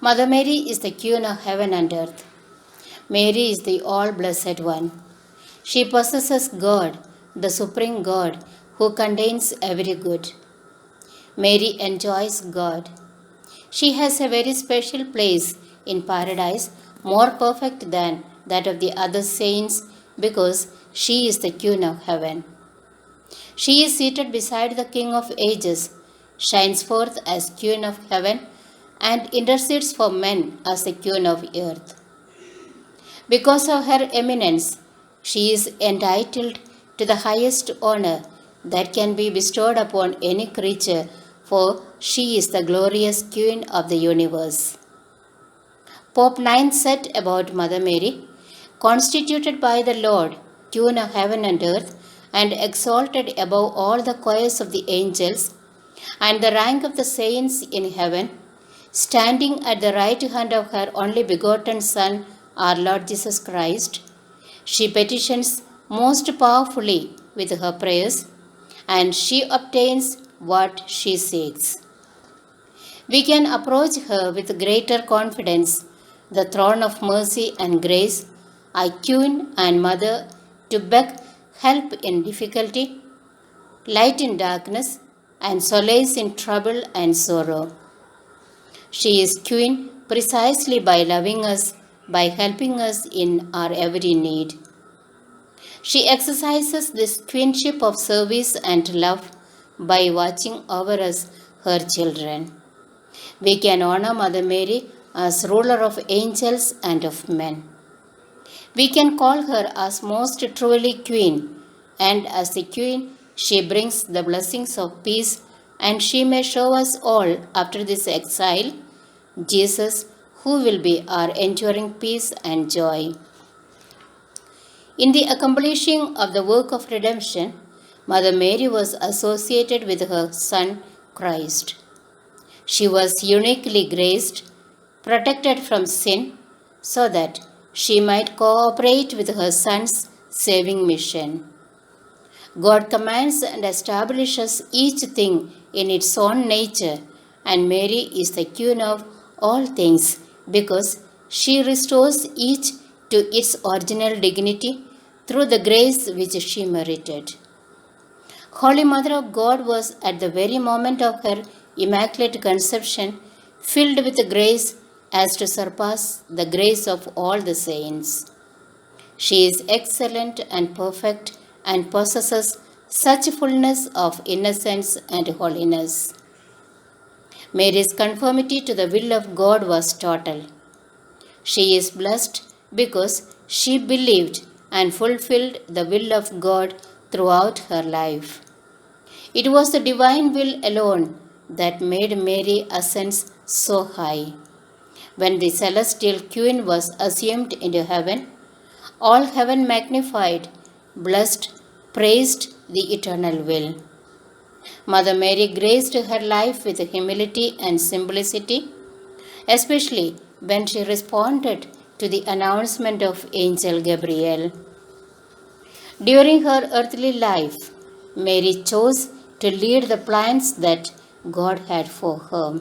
Mother Mary is the Queen of heaven and earth. Mary is the all blessed one. She possesses God, the supreme God, who contains every good. Mary enjoys God. She has a very special place in paradise, more perfect than that of the other saints, because she is the Queen of heaven. She is seated beside the King of ages, shines forth as Queen of heaven, and intercedes for men as the Queen of earth. Because of her eminence, she is entitled to the highest honor that can be bestowed upon any creature, for she is the glorious Queen of the universe. Pope 9 said about Mother Mary, constituted by the Lord, Queen of heaven and earth, and exalted above all the choirs of the angels, and the rank of the saints in heaven, standing at the right hand of her only begotten Son, our Lord Jesus Christ, she petitions most powerfully with her prayers, and she obtains what she seeks. We can approach her with greater confidence, the throne of mercy and grace, our Queen and Mother, to beg help in difficulty, light in darkness, and solace in trouble and sorrow. She is Queen precisely by loving us, by helping us in our every need. She exercises this queenship of service and love by watching over us, her children. We can honor Mother Mary as ruler of angels and of men. We can call her as most truly Queen, and as the Queen, she brings the blessings of peace, and she may show us all after this exile Jesus, who will be our enduring peace and joy. In the accomplishing of the work of redemption, Mother Mary was associated with her Son Christ. She was uniquely graced, protected from sin, so that she might cooperate with her Son's saving mission. God commands and establishes each thing in its own nature, and Mary is the Queen of all things because she restores each to its original dignity through the grace which she merited. Holy Mother of God was at the very moment of her Immaculate Conception filled with grace as to surpass the grace of all the saints. She is excellent and perfect and possesses such fullness of innocence and holiness. Mary's conformity to the will of God was total. She is blessed because she believed and fulfilled the will of God throughout her life. It was the divine will alone that made Mary ascend so high. When the celestial Queen was assumed into heaven, all heaven magnified, blessed, praised the eternal will. Mother Mary graced her life with humility and simplicity, especially when she responded to the announcement of Angel Gabriel. During her earthly life, Mary chose to lead the plans that God had for her.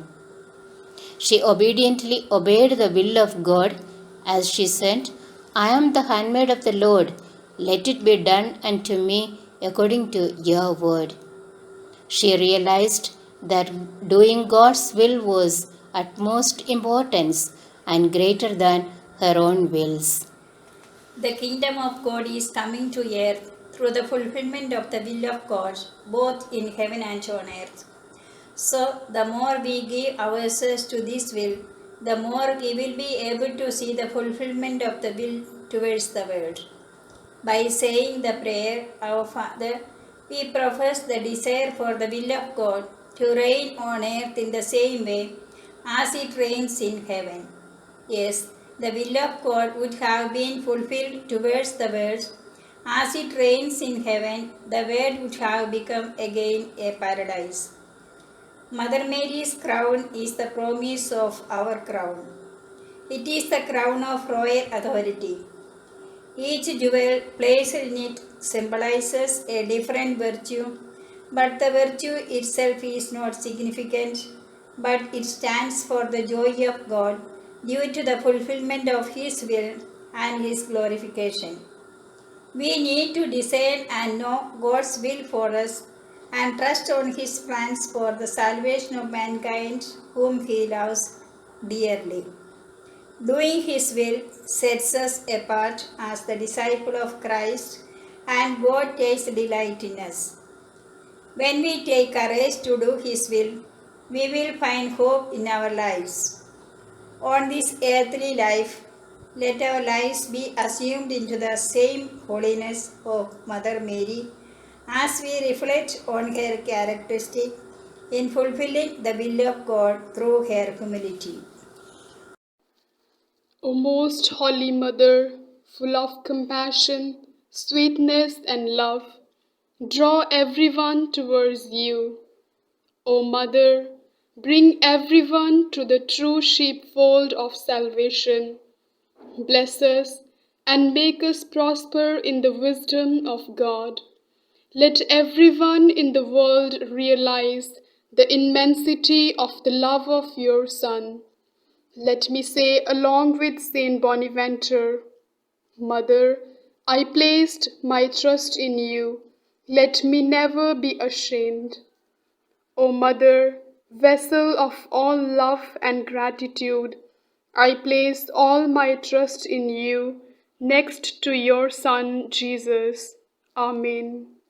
She obediently obeyed the will of God as she said, I am the handmaid of the Lord. Let it be done unto me according to your word. She realized that doing God's will was utmost importance and greater than her own wills. The kingdom of God is coming to earth through the fulfillment of the will of God, both in heaven and on earth. So, the more we give ourselves to this will, the more we will be able to see the fulfillment of the will towards the world. By saying the prayer, Our Father, we profess the desire for the will of God to reign on earth in the same way as it reigns in heaven. Yes, the will of God would have been fulfilled towards the world. As it reigns in heaven, the world would have become again a paradise. Mother Mary's crown is the promise of our crown. It is the crown of royal authority. Each jewel placed in it symbolizes a different virtue, but the virtue itself is not significant. but it stands for the joy of God due to the fulfillment of His will and His glorification. We need to discern and know God's will for us and trust on His plans for the salvation of mankind whom He loves dearly. Doing His will sets us apart as the disciple of Christ, and God takes delight in us. When we take courage to do His will, we will find hope in our lives. On this earthly life, let our lives be assumed into the same holiness of Mother Mary as we reflect on her characteristic in fulfilling the will of God through her humility. O most holy Mother, full of compassion, sweetness, and love, draw everyone towards you. O Mother, bring everyone to the true sheepfold of salvation. Bless us and make us prosper in the wisdom of God. Let everyone in the world realize the immensity of the love of your Son. Let me say, along with Saint Bonaventure, Mother, I placed my trust in you. Let me never be ashamed. O Mother, vessel of all love and gratitude, I place all my trust in you, next to your Son, Jesus. Amen.